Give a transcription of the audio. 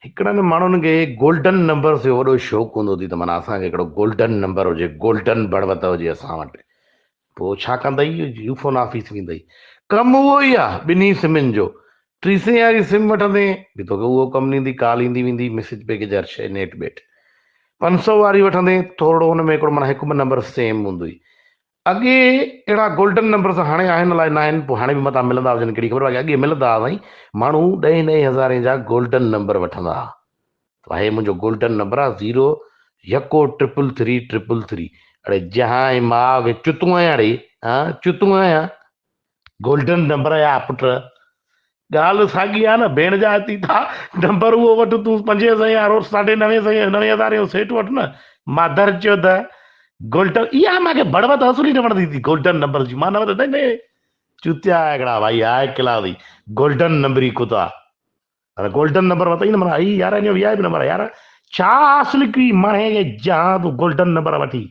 हिकिड़नि माण्हुनि खे golden number जो वॾो शौक़ु हूंदो अथई त माना असांखे हिकिड़ो गोल्डन नंबर हुजे, गोल्डन बड़वत हुजे असां वटि। पोइ छा कंदई, यूफोन ऑफिस वेंदई, कमु उहो ई आहे ॿिन्ही सिमनि जो। 300 वारी सिम वठंदे बि तोखे उहो कमु ॾींदी, कॉल ईंदी वेंदी, मैसेज पैकेज हर शइ, नेट बेट। 500 वारी वठंदे थोरो हुन में हिकिड़ो माना हिकु ॿ नंबर सेम हूंदो हुई। अॻे अहिड़ा गोल्डन नंबर सां हाणे आहिनि अलाए न आहिनि, पोइ हाणे बि मथां मिलंदा हुजनि, कहिड़ी ख़बर आहे। अॻे मिलंदा हुआ साईं, माण्हू 10-10 हज़ारे जा गोल्डन नंबर वठंदा हुआ। भाई मुंहिंजो गोल्डन नंबर आहे 0 1 3 3 3 3 3। अड़े जहां मां वे चुतू आहियां अड़े, हाँ चुतू आहियां, गोल्डन नंबर या पुट। ॻाल्हि साॻी आहे न, भेण जा अची था नंबर उहो वठि तूं 500 वारो 9,500 जो सेट वठि न। माधर चयो त गोल्डन, इहा मूंखे बड़वत असुली न वणंदी थी गोल्डन नंबर जी। मां न वठंदे न चुतिया हिकिड़ा भाई आहे किला थी गोल्डन नंबर ही कुता। अरे गोल्डन नंबर वतई न माना, ई यार वीआईपी नंबर यार, छा असली की माणे जहां तूं गोल्डन नंबर वठी